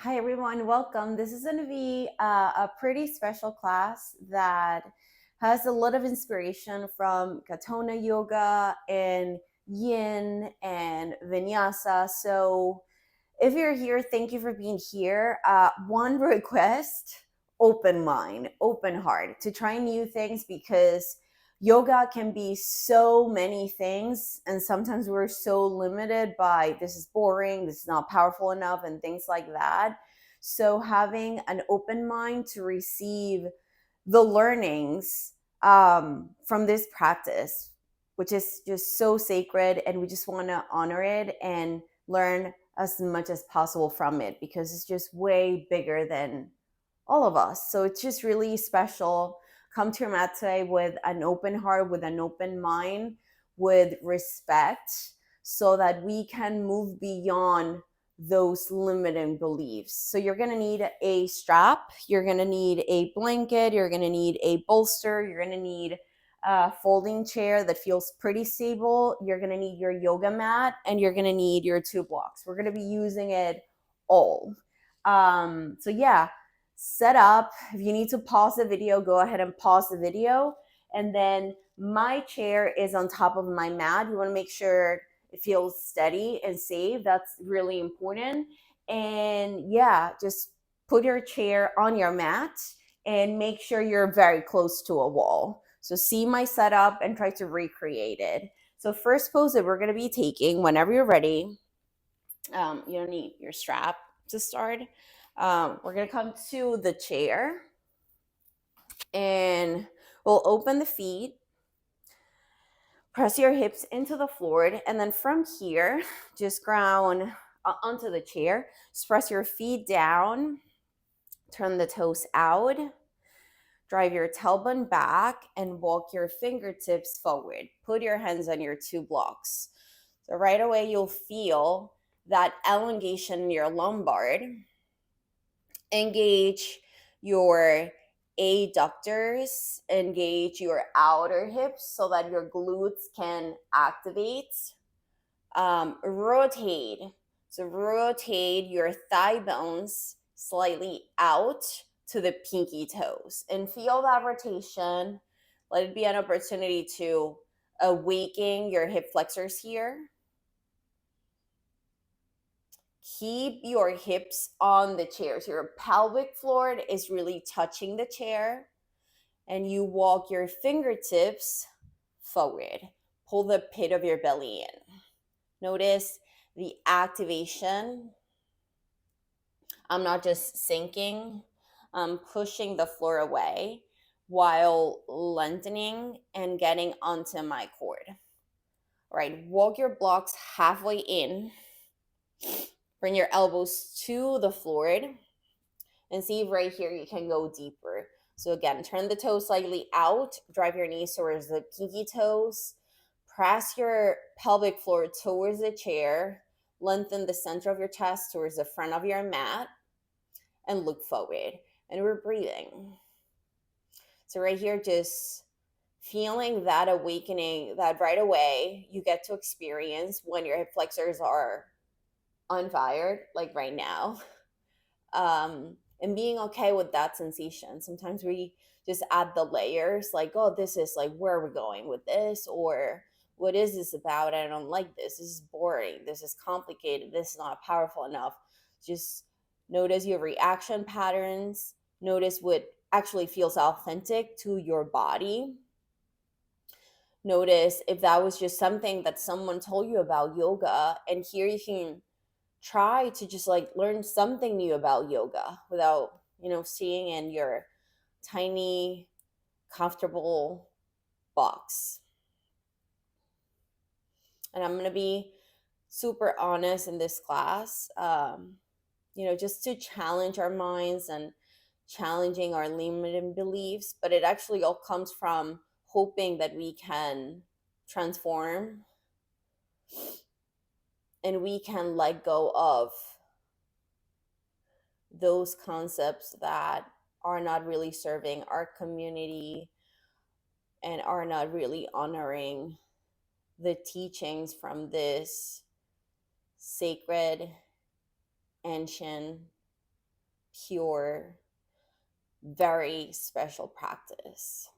Hi, everyone. Welcome. This is going to be a pretty special class that has a lot of inspiration from Katona Yoga and Yin and Vinyasa. So, if you're here, thank you for being here. One request: open mind, open heart to try new things because yoga can be so many things. And sometimes we're so limited by this is boring, this is not powerful enough, and things like that. So, having an open mind to receive the learnings from this practice, which is just so sacred, and we just want to honor it and learn as much as possible from it because it's just way bigger than all of us. So it's just really special. Come to your mat today with an open heart, with an open mind, with respect, so that we can move beyond those limiting beliefs. So you're going to need a strap, you're going to need a blanket, you're going to need a bolster, you're going to need a folding chair that feels pretty stable, you're going to need your yoga mat, and you're going to need your 2 blocks. We're going to be using it all. So yeah, set up. If you need to pause the video, go ahead and pause the video. And then my chair is on top of my mat. You want to make sure it feels steady and safe. That's really important. And yeah, just put your chair on your mat and make sure you're very close to a wall. So see my setup and try to recreate it. So first pose that we're going to be taking whenever you're ready, you don't need your strap to start. We're going to come to the chair and we'll open the feet, press your hips into the floor, and then from here, just ground onto the chair. Just press your feet down, turn the toes out, drive your tailbone back, and walk your fingertips forward. Put your hands on your 2 blocks. So right away, you'll feel that elongation in your lumbar. Engage your adductors, engage your outer hips so that your glutes can activate. Rotate. So rotate your thigh bones slightly out to the pinky toes and feel that rotation. Let it be an opportunity to awaken your hip flexors here. Keep your hips on the chair. So your pelvic floor is really touching the chair. And you walk your fingertips forward. Pull the pit of your belly in. Notice the activation. I'm not just sinking, I'm pushing the floor away while lengthening and getting onto my cord. All right, walk your blocks halfway in. Bring your elbows to the floor and see if right here you can go deeper. So again, turn the toes slightly out, drive your knees towards the pinky toes, press your pelvic floor towards the chair, lengthen the center of your chest towards the front of your mat, and look forward. And we're breathing. So right here, just feeling that awakening that right away you get to experience when your hip flexors are on fire, like right now. And being okay with that sensation. Sometimes we just add the layers like, oh, this is like, where are we going with this? Or what is this about? I don't like this. This is boring. This is complicated. This is not powerful enough. Just notice your reaction patterns. Notice what actually feels authentic to your body. Notice if that was just something that someone told you about yoga. And here you can try to just like learn something new about yoga without, staying in your tiny, comfortable box. And I'm going to be super honest in this class, just to challenge our minds and challenging our limiting beliefs. But it actually all comes from hoping that we can transform and we can let go of those concepts that are not really serving our community and are not really honoring the teachings from this sacred, ancient, pure, very special practice.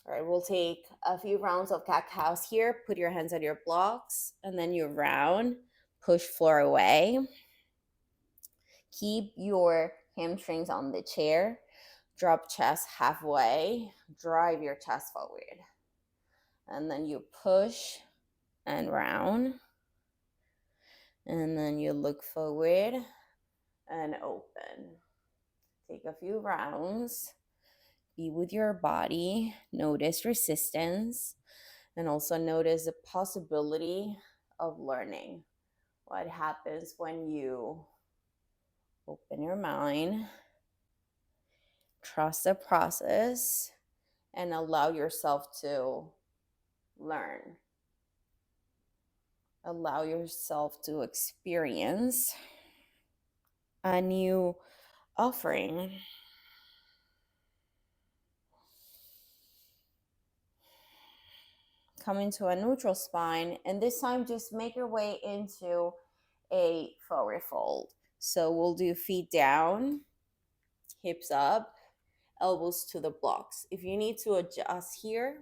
All right, we'll take a few rounds of cat cows here. Put your hands on your blocks, and then you round, push floor away. Keep your hamstrings on the chair. Drop chest halfway. Drive your chest forward. And then you push and round. And then you look forward and open. Take a few rounds. Be with your body. Notice resistance. And also notice the possibility of learning. What happens when you open your mind, trust the process, and allow yourself to learn. Allow yourself to experience a new offering. Come into a neutral spine, and this time just make your way into a forward fold. So we'll do feet down, hips up, elbows to the blocks. If you need to adjust here,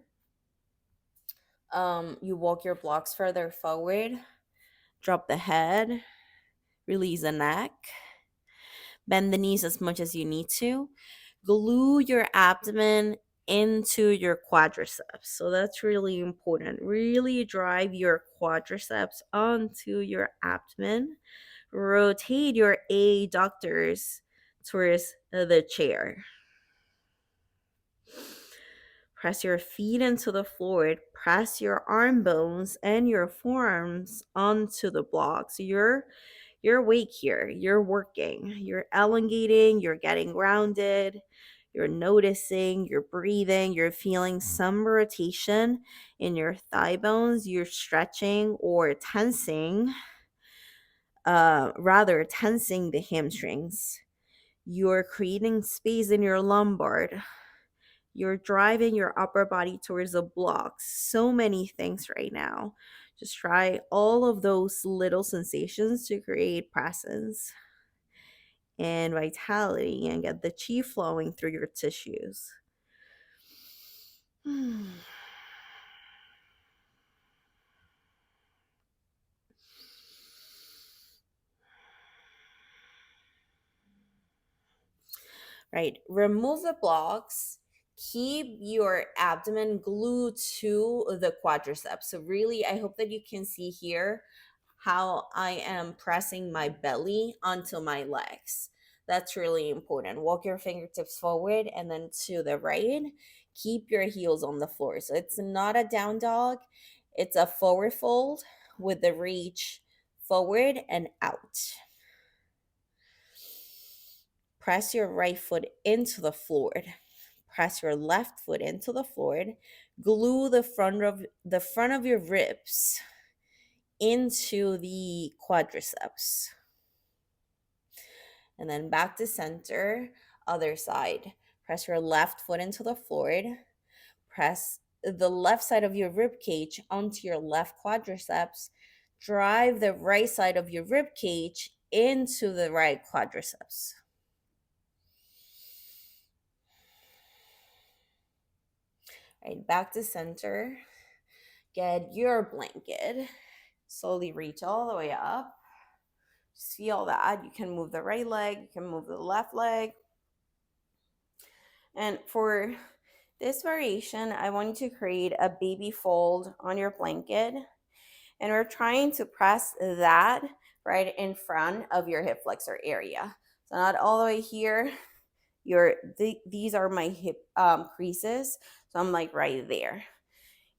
you walk your blocks further forward, drop the head, release the neck, bend the knees as much as you need to, glue your abdomen into your quadriceps. So that's really important. Really drive your quadriceps onto your abdomen. Rotate your adductors towards the chair. Press your feet into the floor. Press your arm bones and your forearms onto the blocks. You're awake here. You're working. You're elongating. You're getting grounded. You're noticing. You're breathing. You're feeling some rotation in your thigh bones. You're stretching or tensing. Tensing the hamstrings. You're creating space in your lumbar. You're driving your upper body towards the blocks. So many things right now. Just try all of those little sensations to create presence and vitality and get the chi flowing through your tissues. Right, remove the blocks. Keep your abdomen glued to the quadriceps. So really, I hope that you can see here how I am pressing my belly onto my legs. That's really important. Walk your fingertips forward and then to the right. Keep your heels on the floor. So it's not a down dog, it's a forward fold with the reach forward and out. Press your right foot into the floor. Press your left foot into the floor. Glue the front of your ribs into the quadriceps. And then back to center, other side. Press your left foot into the floor. Press the left side of your rib cage onto your left quadriceps. Drive the right side of your rib cage into the right quadriceps. Right, back to center. Get your blanket. Slowly reach all the way up. Just feel that. You can move the right leg, you can move the left leg. And for this variation, I want you to create a baby fold on your blanket. And we're trying to press that right in front of your hip flexor area. So not all the way here. These are my hip creases. So I'm like right there.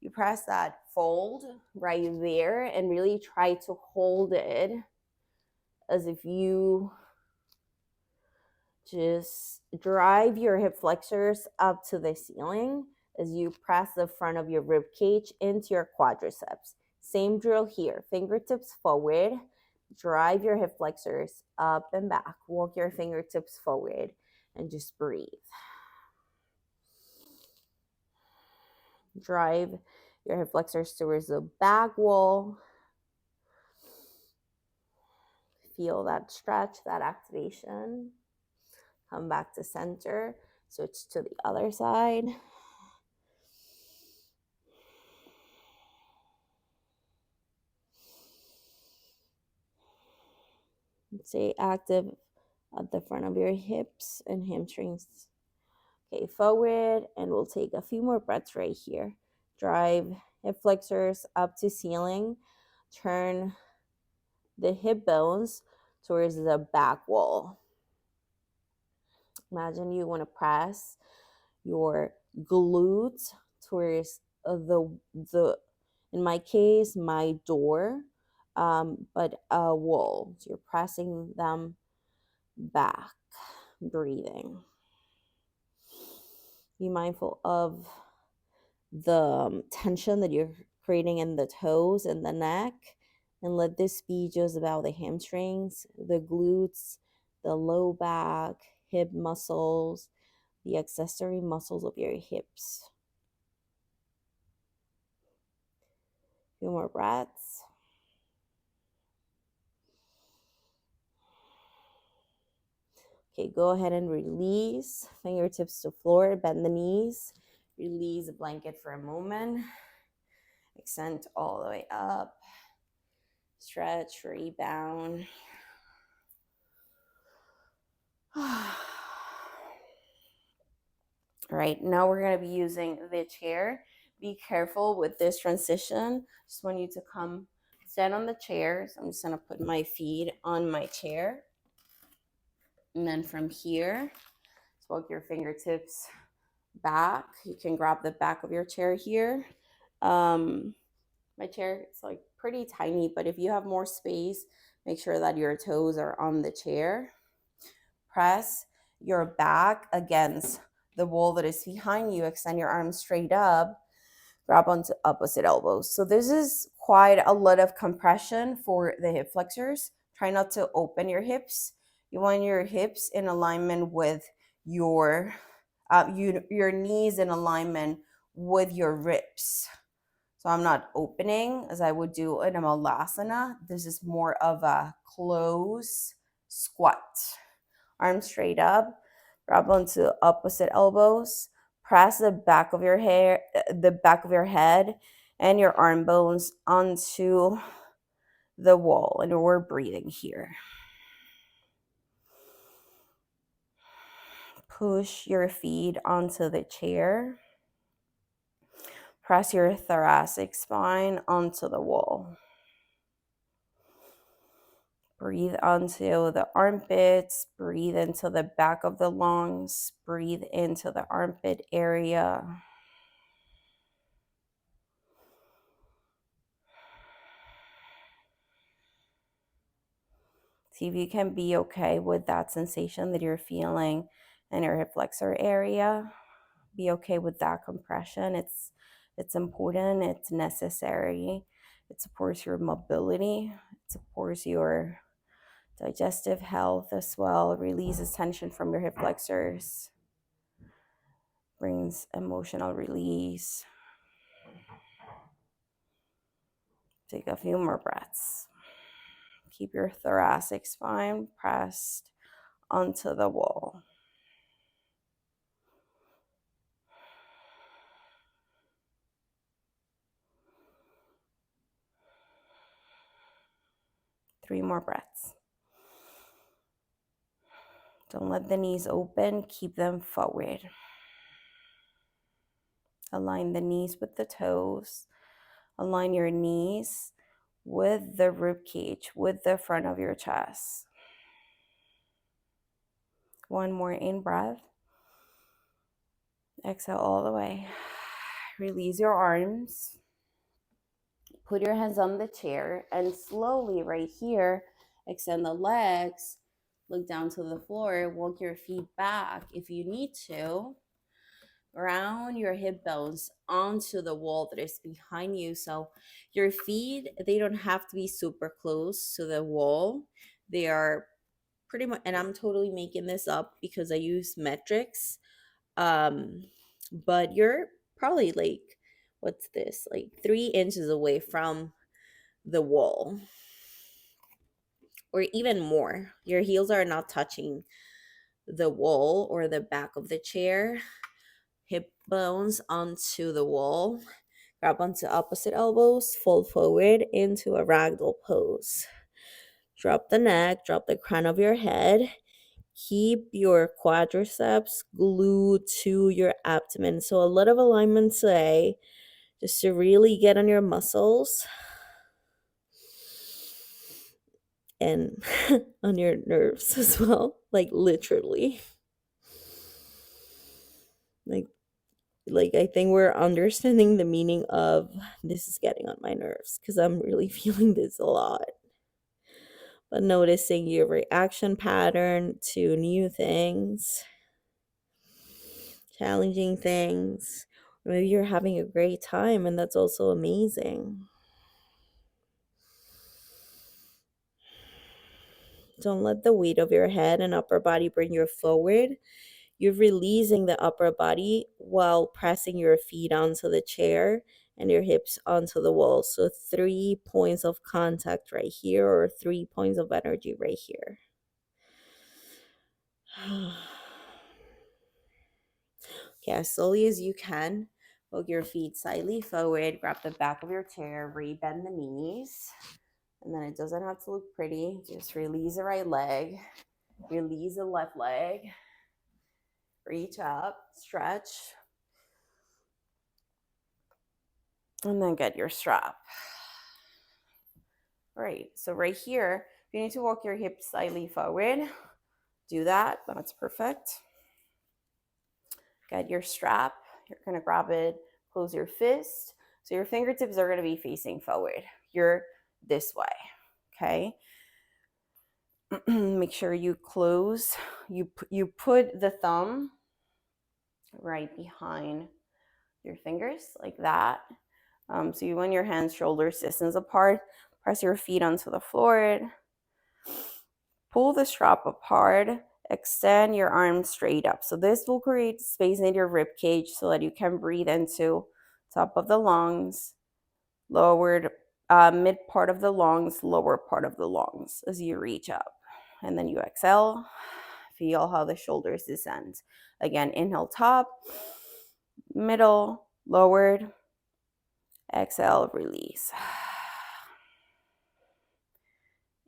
You press that fold right there and really try to hold it as if you just drive your hip flexors up to the ceiling as you press the front of your rib cage into your quadriceps. Same drill here. Fingertips forward. Drive your hip flexors up and back. Walk your fingertips forward and just breathe. Drive your hip flexors towards the back wall. feel that stretch, that activation. Come back to center. Switch to the other side. Stay active at the front of your hips and hamstrings. Okay, forward, and we'll take a few more breaths right here. Drive hip flexors up to ceiling. Turn the hip bones towards the back wall. Imagine you want to press your glutes towards the in my case, my door, but a wall. So you're pressing them back, breathing. Be mindful of the tension that you're creating in the toes and the neck, and let this be just about the hamstrings, the glutes, the low back, hip muscles, the accessory muscles of your hips. A few more breaths. Okay, go ahead and release. Fingertips to floor, bend the knees. Release the blanket for a moment. Extend all the way up. Stretch, rebound. All right, now we're going to be using the chair. Be careful with this transition. Just want you to come stand on the chair. So I'm just going to put my feet on my chair. And then from here, just walk your fingertips back. You can grab the back of your chair here. My chair, it's like pretty tiny, but if you have more space, make sure that your toes are on the chair. Press your back against the wall that is behind you. Extend your arms straight up. Grab onto opposite elbows. So this is quite a lot of compression for the hip flexors. Try not to open your hips. You want your hips in alignment with your knees in alignment with your ribs. So I'm not opening as I would do in a malasana. This is more of a close squat. Arms straight up, grab onto opposite elbows, press the back of your head and your arm bones onto the wall. And we're breathing here. Push your feet onto the chair. Press your thoracic spine onto the wall. Breathe onto the armpits. Breathe into the back of the lungs. Breathe into the armpit area. See if you can be okay with that sensation that you're feeling in your hip flexor area. Be okay with that compression. It's important. It's necessary. It supports your mobility. It supports your digestive health as well. Releases tension from your hip flexors. Brings emotional release. Take a few more breaths. Keep your thoracic spine pressed onto the wall. Three more breaths. Don't let the knees open. Keep them forward. Align the knees with the toes. Align your knees with the rib cage, with the front of your chest. One more in breath. Exhale all the way. Release your arms. Put your hands on the chair and slowly right here, extend the legs. Look down to the floor. Walk your feet back if you need to. Ground your hip bones onto the wall that is behind you. So your feet, they don't have to be super close to the wall. They are pretty much, and I'm totally making this up because I use metrics. But you're probably like, what's this? Like 3 inches away from the wall. or even more. Your heels are not touching the wall or the back of the chair. Hip bones onto the wall. Grab onto opposite elbows, fold forward into a ragdoll pose. Drop the neck, drop the crown of your head. Keep your quadriceps glued to your abdomen. So a lot of alignment today, just to really get on your muscles and on your nerves as well, like literally. Like I think we're understanding the meaning of this is getting on my nerves because I'm really feeling this a lot. But noticing your reaction pattern to new things, challenging things. Or maybe you're having a great time and that's also amazing. Don't let the weight of your head and upper body bring you forward. You're releasing the upper body while pressing your feet onto the chair and your hips onto the wall. So 3 points of contact right here, or 3 points of energy right here. Okay, as slowly as you can, walk your feet slightly forward, grab the back of your chair, re-bend the knees. And then it doesn't have to look pretty. Just release the right leg, release the left leg, reach up, stretch, and then get your strap. All right, so right here, if you need to walk your hips slightly forward, do that. That's perfect. Get your strap. You're going to grab it, close your fist. So your fingertips are going to be facing forward. You're this way, okay? Make sure you close. You put the thumb right behind your fingers like that. So you want your hands, shoulders, distance apart. Press your feet onto the floor. Pull the strap apart. Extend your arms straight up. So this will create space in your rib cage so that you can breathe into top of the lungs, lowered mid part of the lungs, lower part of the lungs as you reach up. And then you exhale. Feel how the shoulders descend. Again, inhale top, middle, lowered. Exhale, release.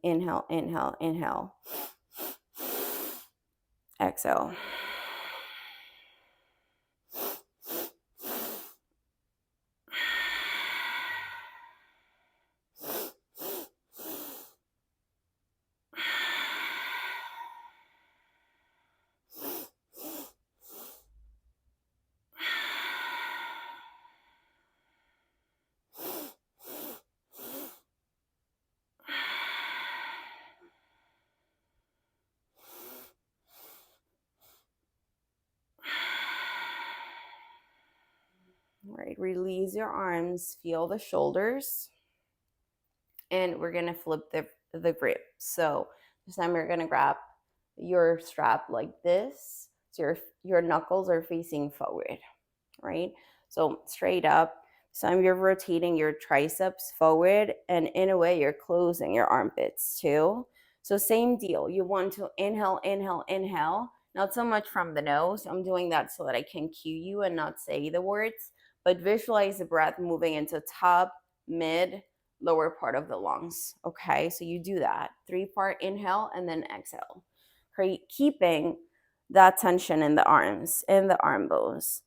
Inhale, inhale, inhale. Exhale. All right, release your arms, feel the shoulders, and we're gonna flip the grip. So this time you're gonna grab your strap like this, so your knuckles are facing forward, right? So straight up. This time you're rotating your triceps forward, and in a way you're closing your armpits too. So same deal. You want to inhale, inhale, inhale. Not so much from the nose. I'm doing that so that I can cue you and not say the words, but visualize the breath moving into top, mid, lower part of the lungs. Okay, so you do that. 3-part inhale and then exhale. Keeping that tension in the arms, in the arm bones.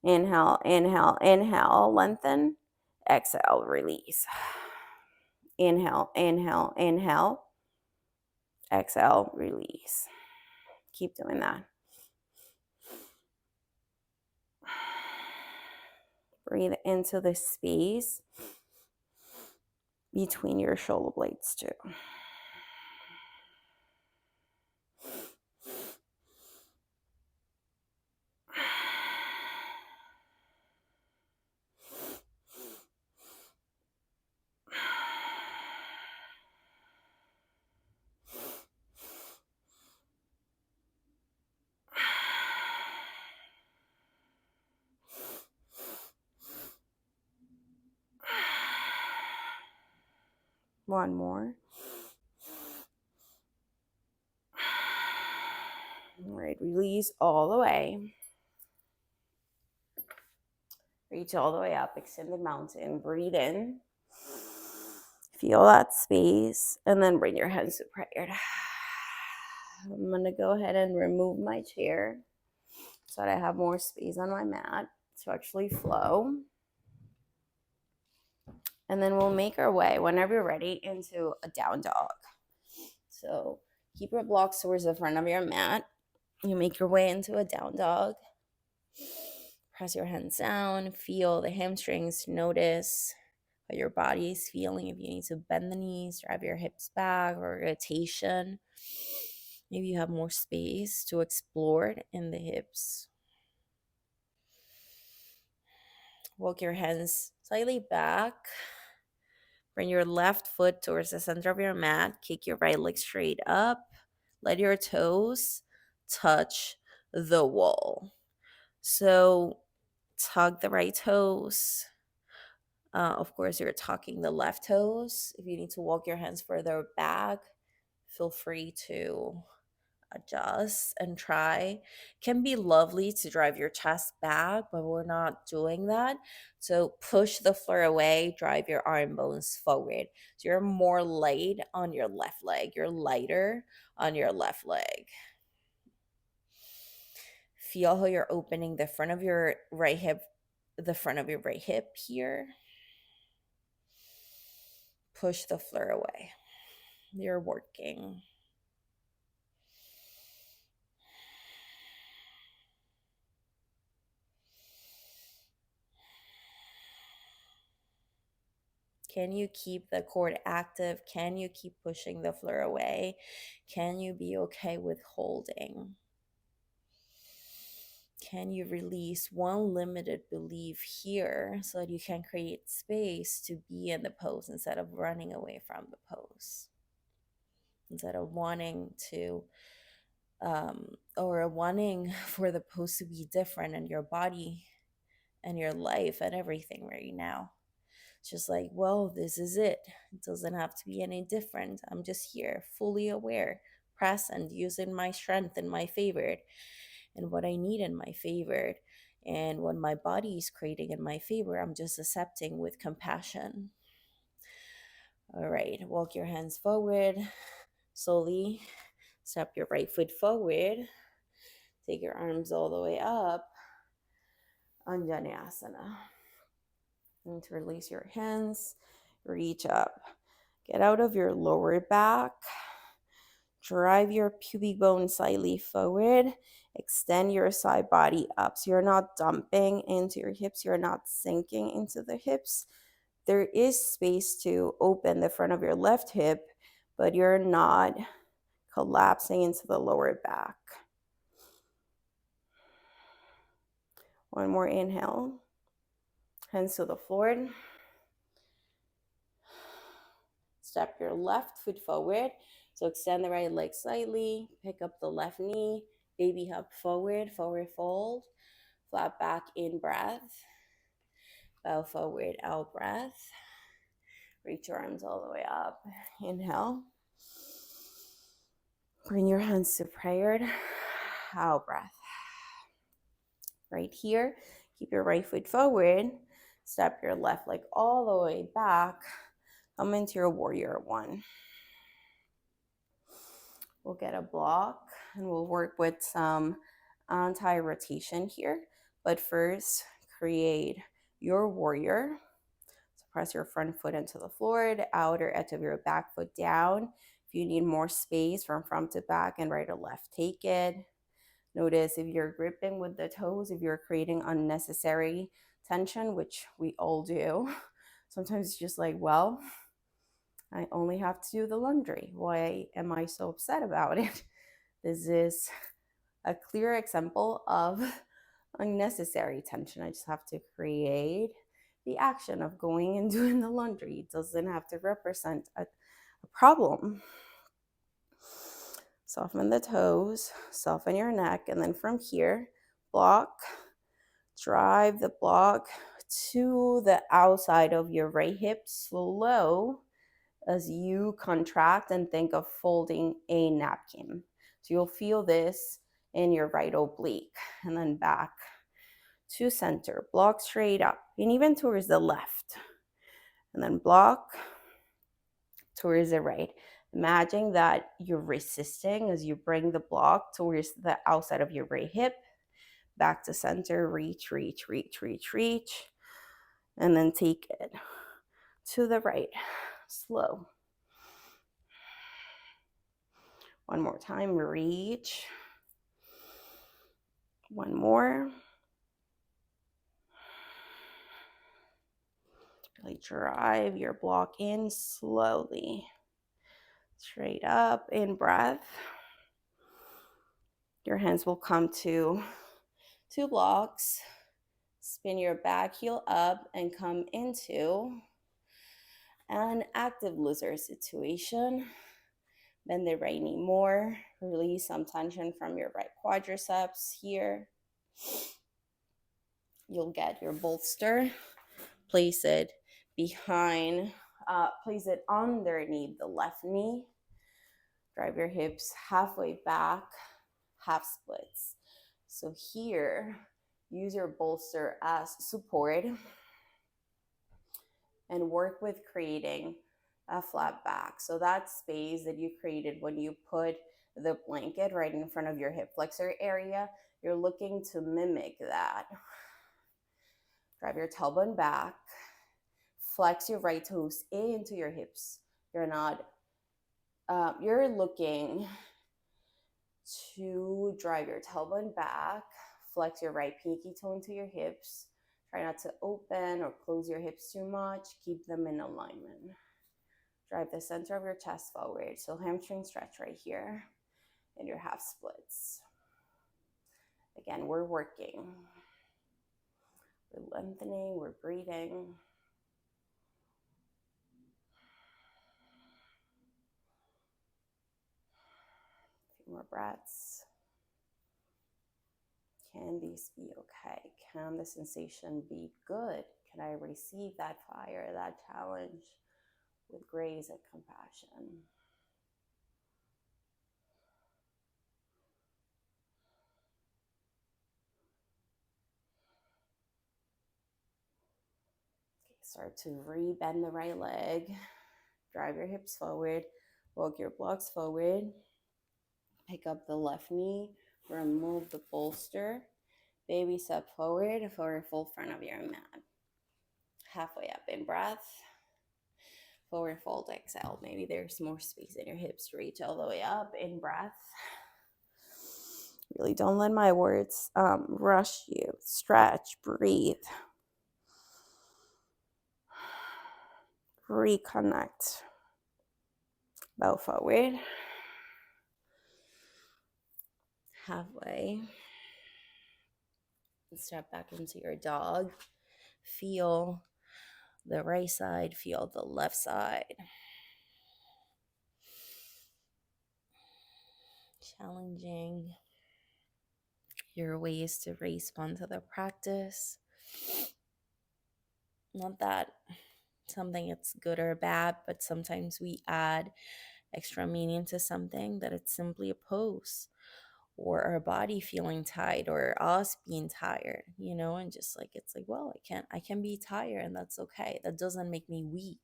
Inhale, inhale, inhale, lengthen. Exhale, release. Inhale, inhale, inhale. Exhale, release. Keep doing that. Breathe into the space between your shoulder blades too. One more. All right, release all the way. Reach all the way up, extend the mountain, breathe in. Feel that space, and then bring your hands to prayer. I'm gonna go ahead and remove my chair so that I have more space on my mat to actually flow. And then we'll make our way, whenever you're ready, into a down dog. So keep your blocks towards the front of your mat. You make your way into a down dog. Press your hands down, feel the hamstrings, notice how your body is feeling. If you need to bend the knees, drive your hips back, or rotation. Maybe you have more space to explore in the hips. Walk your hands slightly back. Bring your left foot towards the center of your mat. Kick your right leg straight up. Let your toes touch the wall. So tug the right toes. Of course, you're tucking the left toes. If you need to walk your hands further back, feel free to adjust and try. Can be lovely to drive your chest back, but we're not doing that. So push the floor away, drive your arm bones forward. So you're more light on your left leg. You're lighter on your left leg. Feel how you're opening the front of your right hip, here. Push the floor away. You're working. Can you keep the cord active? Can you keep pushing the floor away? Can you be okay with holding? Can you release one limited belief here so that you can create space to be in the pose instead of running away from the pose? Instead of wanting to, or wanting for the pose to be different in your body and your life and everything right now. Just like, well, this is it. It doesn't have to be any different. I'm just here, fully aware, present, using my strength in my favor and what I need in my favor. And what my body is creating in my favor, I'm just accepting with compassion. All right, walk your hands forward. Slowly step your right foot forward. Take your arms all the way up. Anjaneyasana. And to release your hands, reach up. Get out of your lower back. Drive your pubic bone slightly forward. Extend your side body up. So you're not dumping into your hips. You're not sinking into the hips. There is space to open the front of your left hip, but you're not collapsing into the lower back. One more inhale. Hands to the floor. Step your left foot forward. So extend the right leg slightly. Pick up the left knee. Baby hop forward, forward fold. Flat back, in breath. Bow forward, out breath. Reach your arms all the way up. Inhale. Bring your hands to prayer. Out breath. Right here, keep your right foot forward. Step your left leg all the way back. Come into your warrior one. We'll get a block and we'll work with some anti-rotation here. But first, create your warrior. So press your front foot into the floor, the outer edge of your back foot down. If you need more space from front to back and right or left, take it. Notice if you're gripping with the toes, if you're creating unnecessary tension, which we all do. Sometimes it's just like, well, I only have to do the laundry. Why am I so upset about it? This is a clear example of unnecessary tension. I just have to create the action of going and doing the laundry. It doesn't have to represent a problem. Soften the toes, soften your neck, and then from here, block, drive the block to the outside of your right hip, slow as you contract and think of folding a napkin. So you'll feel this in your right oblique, and then back to center. Block straight up and even towards the left, and then block towards the right. Imagine that you're resisting as you bring the block towards the outside of your right hip, back to center, reach, reach, reach, reach, reach, and then take it to the right, slow. One more time, reach. One more. Really drive your block in slowly. Straight up, in breath. Your hands will come to 2 blocks. Spin your back heel up and come into an active lizard situation. Bend the right knee more. Release some tension from your right quadriceps here. You'll get your bolster. Place it behind, place it underneath the left knee. Drive your hips halfway back, half splits. So here, use your bolster as support and work with creating a flat back. So that space that you created when you put the blanket right in front of your hip flexor area, you're looking to mimic that. Drive your tailbone back. Flex your right toes into your hips. You're looking to drive your tailbone back. Flex your right pinky toe into your hips. Try not to open or close your hips too much. Keep them in alignment. Drive the center of your chest forward. So hamstring stretch right here in your half splits. Again, we're working. We're lengthening, we're breathing. A few more breaths. Can these be okay? Can the sensation be good? Can I receive that fire, that challenge with grace and compassion? Okay, start to re-bend the right leg. Drive your hips forward. Walk your blocks forward. Pick up the left knee. Remove the bolster. Baby step forward for a full front of your mat. Halfway up in breath. Forward fold, exhale. Maybe there's more space in your hips. Reach all the way up in breath. Really don't let my words rush you. Stretch, breathe. Reconnect. Bow forward. Halfway. Step back into your dog. Feel the right side, feel the left side. Challenging your ways to respond to the practice. Not that something it's good or bad, but sometimes we add extra meaning to something that it's simply a pose or our body feeling tired or us being tired, and just like it's like, well, I can be tired and that's okay. That doesn't make me weak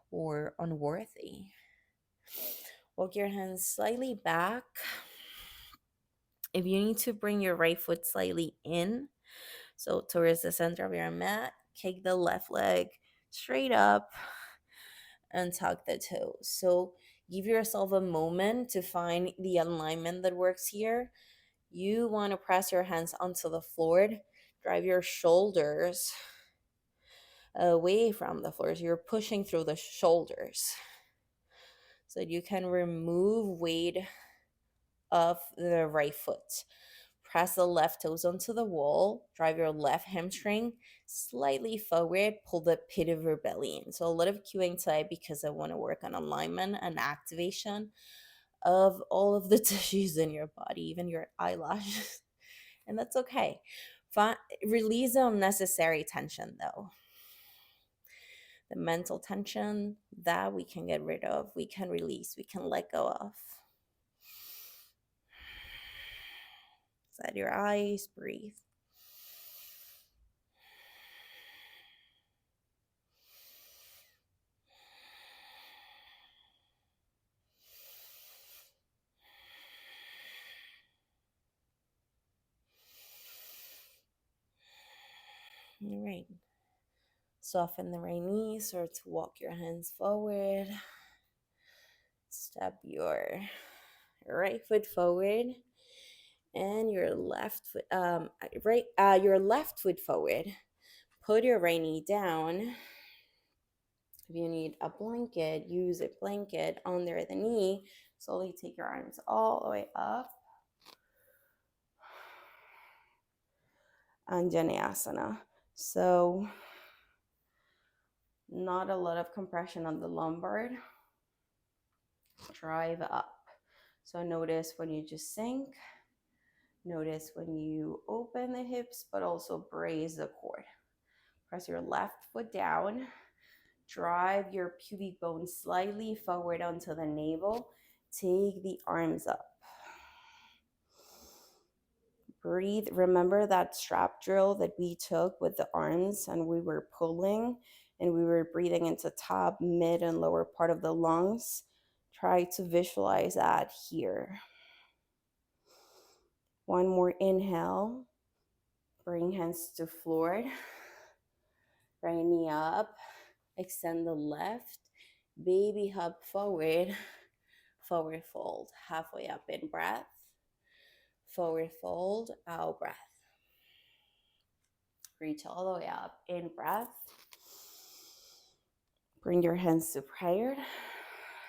or unworthy. Walk your hands slightly back. If you need to bring your right foot slightly in, so towards the center of your mat, kick the left leg straight up and tuck the toes. So give yourself a moment to find the alignment that works here. You want to press your hands onto the floor, drive your shoulders away from the floor. So you're pushing through the shoulders so that you can remove weight of the right foot. Press the left toes onto the wall. Drive your left hamstring slightly forward. Pull the pit of your belly in. So a lot of queuing today because I want to work on alignment and activation of all of the tissues in your body, even your eyelashes. And that's okay. Release the unnecessary tension though. The mental tension that we can get rid of, we can release, we can let go of. Set your eyes, breathe. All right. Soften the right knee, start to walk your hands forward. Step your right foot forward and your left foot your left foot forward. Put your right knee down. If you need a blanket, use a blanket under the knee. Slowly take your arms all the way up. Anjaneyasana. So not a lot of compression on the lumbar. Drive up. So notice when you just sink. Notice when you open the hips, but also brace the core. Press your left foot down. Drive your pubic bone slightly forward onto the navel. Take the arms up. Breathe. Remember that strap drill that we took with the arms and we were pulling and we were breathing into top, mid, and lower part of the lungs. Try to visualize that here. One more inhale. Bring hands to floor. Right knee up. Extend the left. Baby hop forward. Forward fold. Halfway up in breath. Forward fold. Out breath. Reach all the way up in breath. Bring your hands to prayer.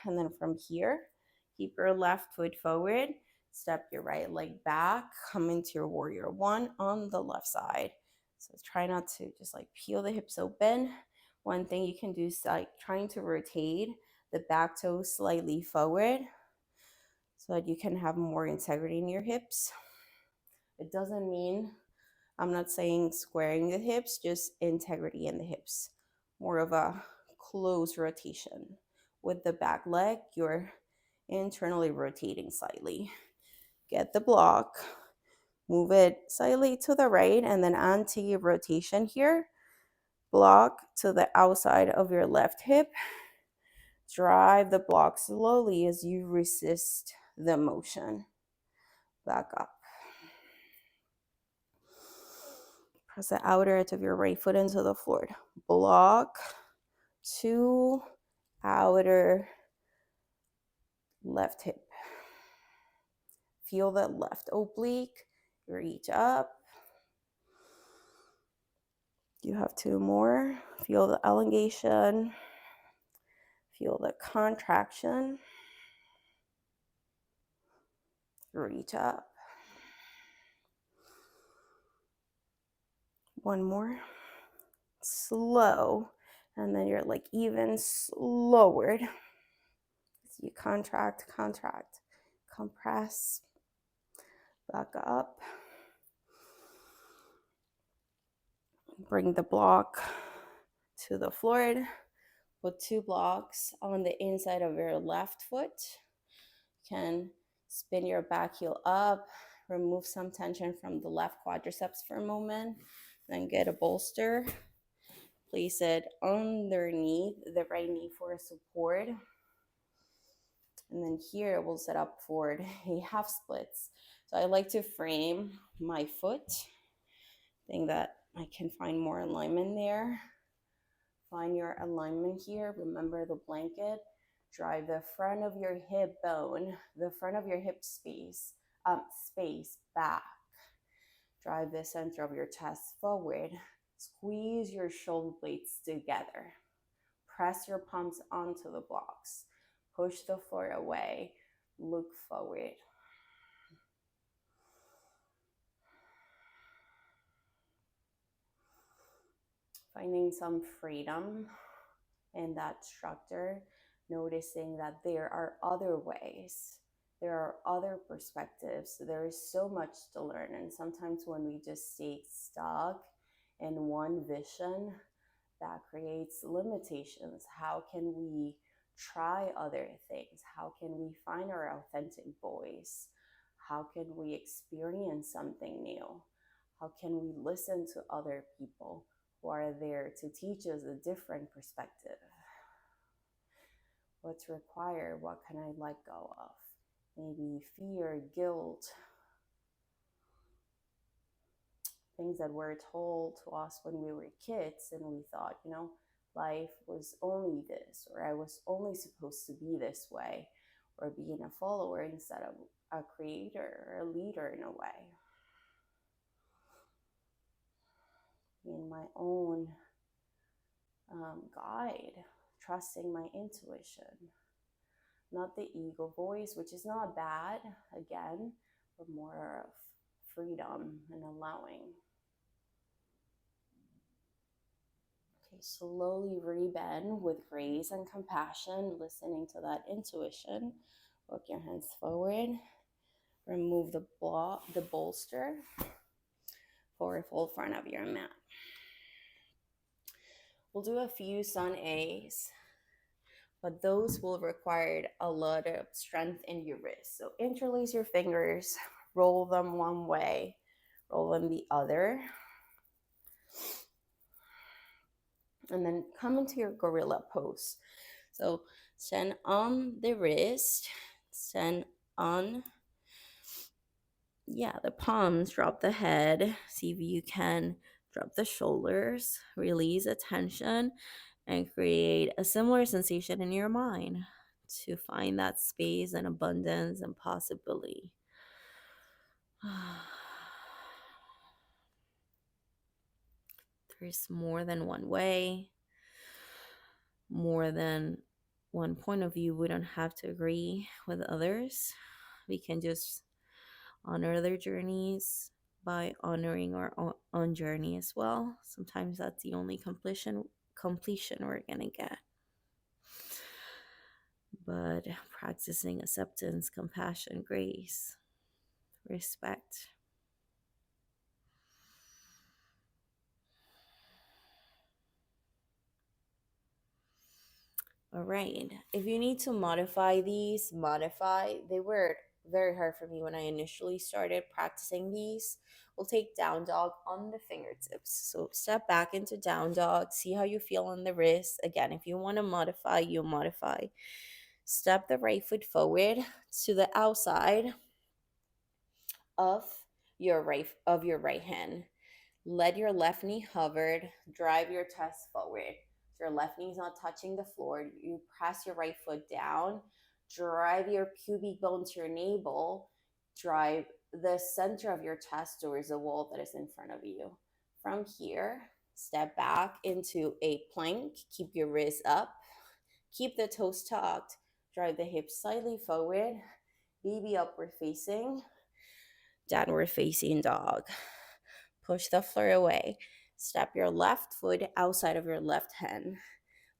And then from here, keep your left foot forward. Step your right leg back. Come into your warrior one on the left side. So try not to just like peel the hips open. One thing you can do is like trying to rotate the back toes slightly forward so that you can have more integrity in your hips. It doesn't mean, I'm not saying squaring the hips, just integrity in the hips. More of a close rotation. With the back leg, you're internally rotating slightly. Get the block, move it slightly to the right, and then anti-rotation here. Block to the outside of your left hip. Drive the block slowly as you resist the motion. Back up. Press the outer edge of your right foot into the floor. Block to outer left hip. Feel the left oblique. Reach up. You have two more. Feel the elongation. Feel the contraction. Reach up. One more. Slow. And then you're like even slower. So you contract, contract, compress. Back up. Bring the block to the floor. Put two blocks on the inside of your left foot. You can spin your back heel up, remove some tension from the left quadriceps for a moment, then get a bolster. Place it underneath the right knee for support. And then here we'll set up for a half splits. So I like to frame my foot. Think that I can find more alignment there. Find your alignment here. Remember the blanket. Drive the front of your hip bone, the front of your hip space back. Drive the center of your chest forward. Squeeze your shoulder blades together. Press your palms onto the blocks. Push the floor away. Look forward. Finding some freedom in that structure, noticing that there are other ways, there are other perspectives. There is so much to learn, and sometimes when we just stay stuck in one vision, that creates limitations. How can we try other things? How can we find our authentic voice? How can we experience something new? How can we listen to other people who are there to teach us a different perspective? What's required? What can I let go of? Maybe fear, guilt, things that were told to us when we were kids and we thought, life was only this, or I was only supposed to be this way, or being a follower instead of a creator or a leader in a way. Being my own guide, trusting my intuition, not the ego voice, which is not bad, again, but more of freedom and allowing. Okay, slowly rebend with grace and compassion, listening to that intuition. Walk your hands forward. Remove the bolster. Forward fold front of your mat. We'll do a few sun A's, but those will require a lot of strength in your wrist. So interlace your fingers, roll them one way, roll them the other. And then come into your gorilla pose. So stand on the wrist, stand on, the palms, drop the head. See if you can drop the shoulders, release attention, and create a similar sensation in your mind to find that space and abundance and possibility. There's more than one way, more than one point of view. We don't have to agree with others. We can just honor their journeys by honoring our own journey as well. Sometimes that's the only completion we're gonna get. But practicing acceptance, compassion, grace, respect. All right. If you need to modify these, modify. They were very hard for me when I initially started practicing these. We'll take down dog on the fingertips. So step back into down dog. See how you feel on the wrist. Again, if you want to modify, you modify. Step the right foot forward to the outside of your right hand. Let your left knee hover, drive your chest forward. So your left knee is not touching the floor. You press your right foot down, drive your pubic bone to your navel, drive the center of your chest towards the wall that is in front of you. From here, step back into a plank. Keep your wrists up. Keep the toes tucked. Drive the hips slightly forward. Baby upward facing. Downward facing dog. Push the floor away. Step your left foot outside of your left hand.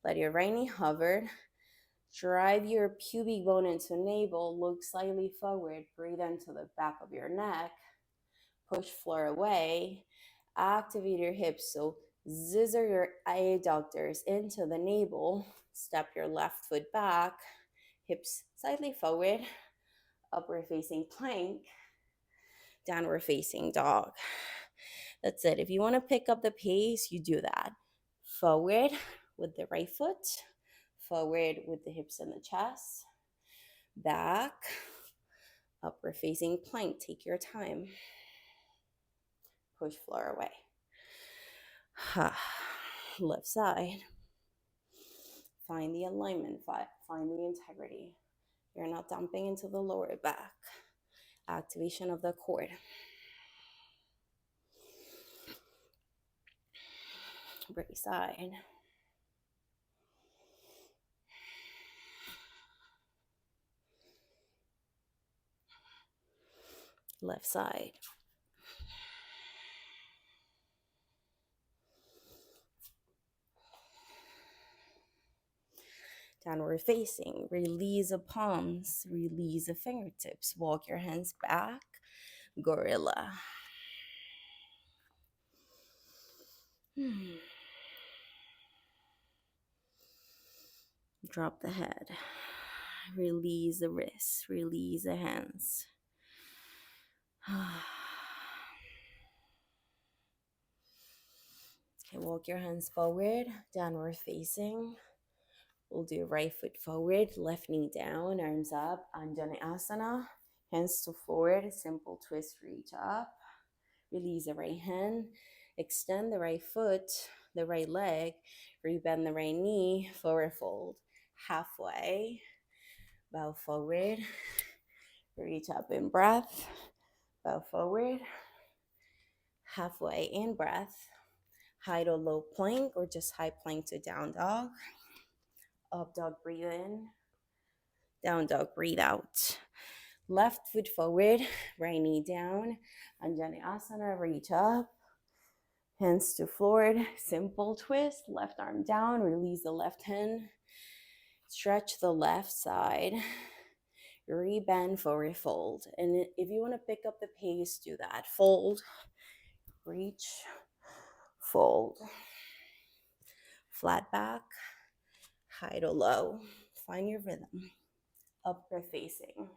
Let your right knee hover. Drive your pubic bone into navel. Look slightly forward. Breathe into the back of your neck. Push floor away. Activate your hips. So scissor your adductors into the navel. Step your left foot back. Hips slightly forward. Upward facing plank. Downward facing dog. That's it. If you want to pick up the pace, you do that. Forward with the right foot. Forward with the hips and the chest. Back. Upward facing plank. Take your time. Push floor away. Left side. Find the alignment. Find the integrity. You're not dumping into the lower back. Activation of the cord. Right side. Left side. Downward facing. Release the palms. Release the fingertips. Walk your hands back. Gorilla. Drop the head. Release the wrists. Release the hands. walk your hands forward, downward facing. We'll do right foot forward, left knee down, arms up, Anjaneyasana. Hands to forward, simple twist, reach up. Release the right hand, extend the right foot, the right leg, rebend the right knee, forward fold. Halfway, bow forward, reach up in breath, bow forward, halfway in breath, high to low plank or just high plank to down dog. Up dog, breathe in, down dog, breathe out. Left foot forward, right knee down, Anjaneyasana, reach up, hands to floor, simple twist, left arm down, release the left hand, stretch the left side, rebend, forward fold. And if you want to pick up the pace, do that. Fold, reach, fold. Flat back, high to low. Find your rhythm. Upward facing,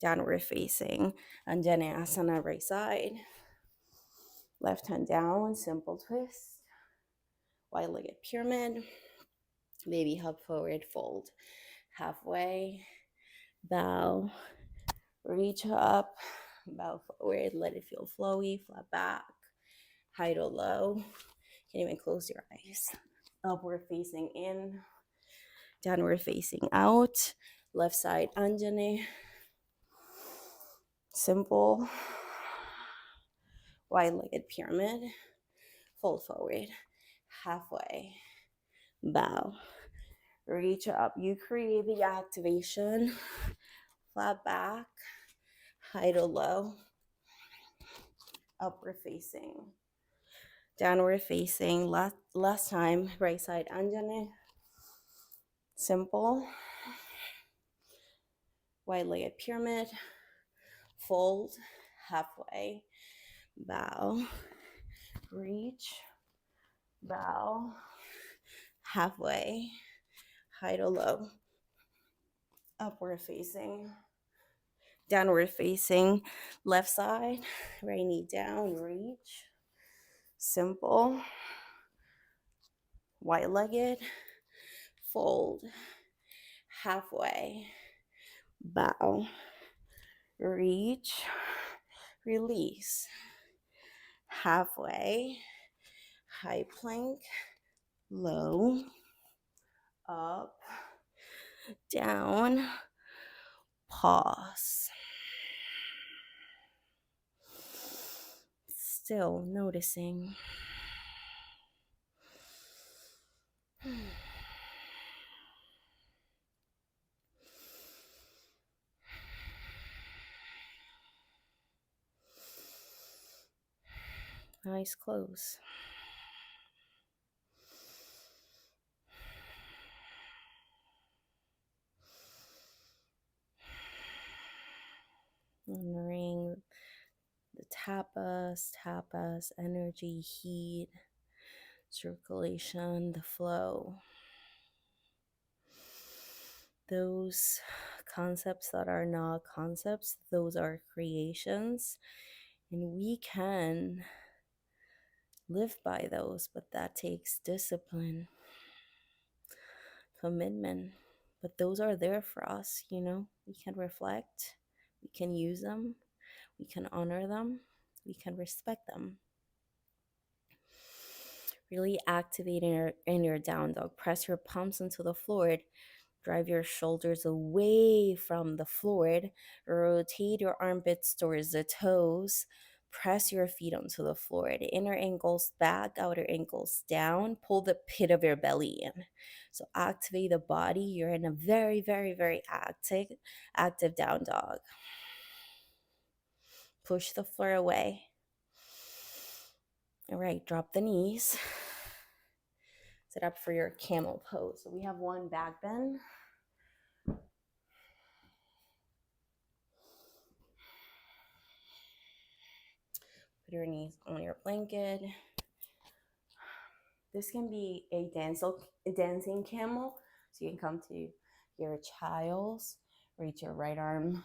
downward facing, Anjaneyasana, right side. Left hand down, simple twist. Wide-legged pyramid. Baby hug forward, fold. Halfway, bow, reach up, bow forward, let it feel flowy, flat back, high to low. Can't even close your eyes. Upward facing in, downward facing out. Left side Anjane. Simple. Wide-legged pyramid. Fold forward. Halfway. Bow. Reach up. You create the activation. Flat back. High to low. Upward facing. Downward facing. Last time. Right side Anjane. Simple. Wide-legged pyramid. Fold. Halfway. Bow. Reach. Bow. Halfway. High to low. Upward facing. Downward facing. Left side. Right knee down. Reach. Simple. Wide-legged. Fold. Halfway. Bow. Reach. Release. Halfway. High plank. Low. Up. Down. Pause. Still noticing. Eyes closed. Honoring the tapas, energy, heat, circulation, the flow. Those concepts that are not concepts, those are creations. And we can live by those, but that takes discipline, commitment. But those are there for us, you know. We can reflect, we can use them, we can honor them, we can respect them. Really activate in your down dog. Press your palms into the floor. Drive your shoulders away from the floor. Rotate your armpits towards the toes. Press your feet onto the floor. The inner ankles back, outer ankles down. Pull the pit of your belly in. So activate the body. You're in a very, very, very active down dog. Push the floor away. All right, drop the knees. Set up for your camel pose. So we have one back bend. Put your knees on your blanket. This can be a dancing camel. So you can come to your child's, reach your right arm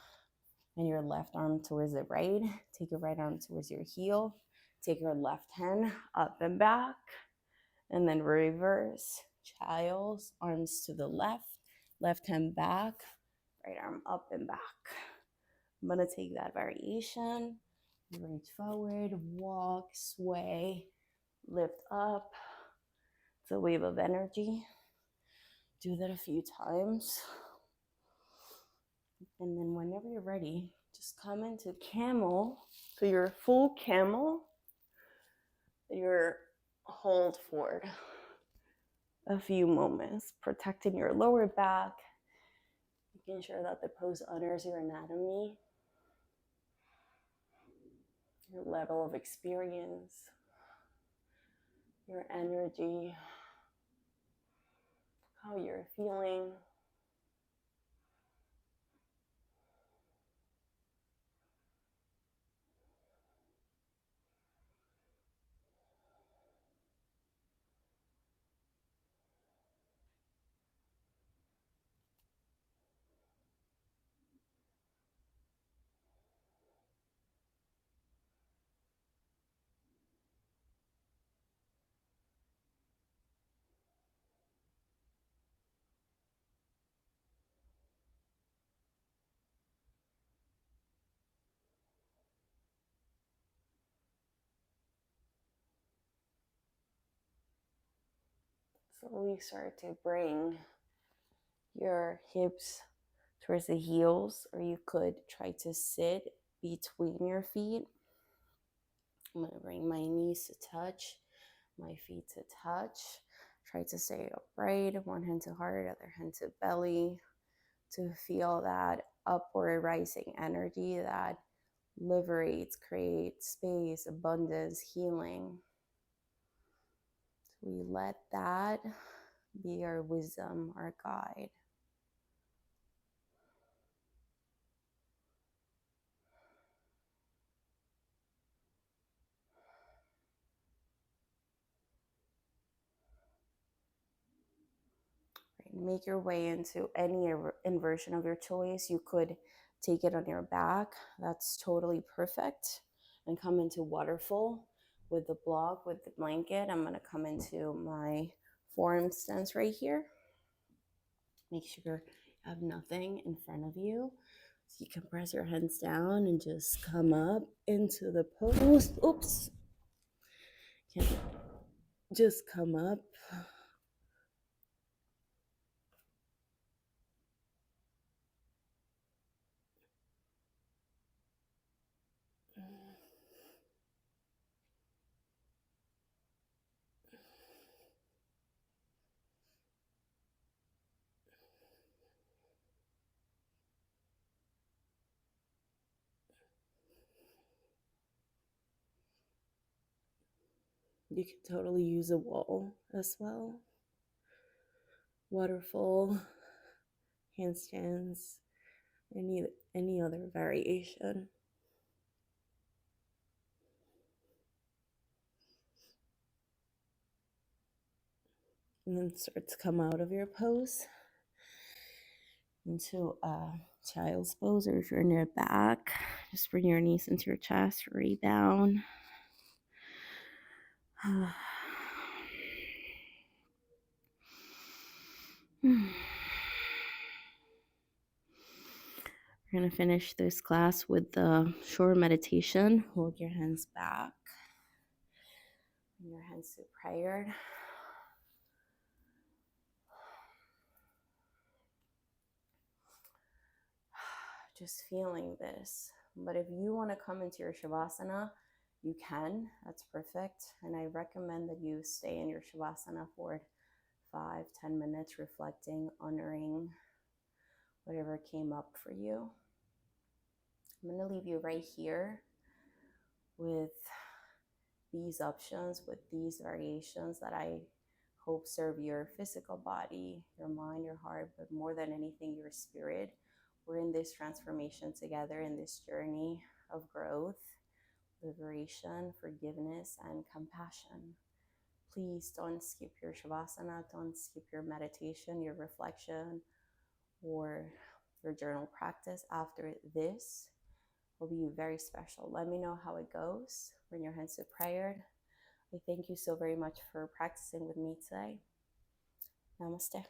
and your left arm towards the right. Take your right arm towards your heel. Take your left hand up and back. And then reverse, child's arms to the left hand back, right arm up and back. I'm gonna take that variation, reach forward, walk, sway, lift up. It's a wave of energy. Do that a few times. And then whenever you're ready, just come into camel, to your full camel, your hold for a few moments, protecting your lower back, making sure that the pose honors your anatomy, your level of experience, your energy, how you're feeling. Slowly start to bring your hips towards the heels, or you could try to sit between your feet. I'm gonna bring my knees to touch, my feet to touch. Try to stay upright, one hand to heart, other hand to belly, to feel that upward rising energy that liberates, creates space, abundance, healing. So we let that be our wisdom, our guide. Make your way into any inversion of your choice. You could take it on your back. That's totally perfect. And come into waterfall with the block, with the blanket. I'm going to come into my forearm stance right here. Make sure you have nothing in front of you. So you can press your hands down and just come up into the pose. Oops. Just come up. You can totally use a wall as well. Waterfall, handstands, any other variation. And then start to come out of your pose into a child's pose, or if you're in your back, just bring your knees into your chest, rebound. We're going to finish this class with the short meditation. Hold your hands back. Bring your hands to prayer. Just feeling this. But if you want to come into your Shavasana, you can. That's perfect. And I recommend that you stay in your Shavasana for 5-10 minutes, reflecting, honoring whatever came up for you. I'm going to leave you right here with these options, with these variations that I hope serve your physical body, your mind, your heart, but more than anything, your spirit. We're in this transformation together, in this journey of growth, liberation, forgiveness, and compassion. Please don't skip your Shavasana, don't skip your meditation, your reflection, or your journal practice after this. Will be very special. Let me know how it goes. Bring your hands to prayer. I thank you so very much for practicing with me today. Namaste.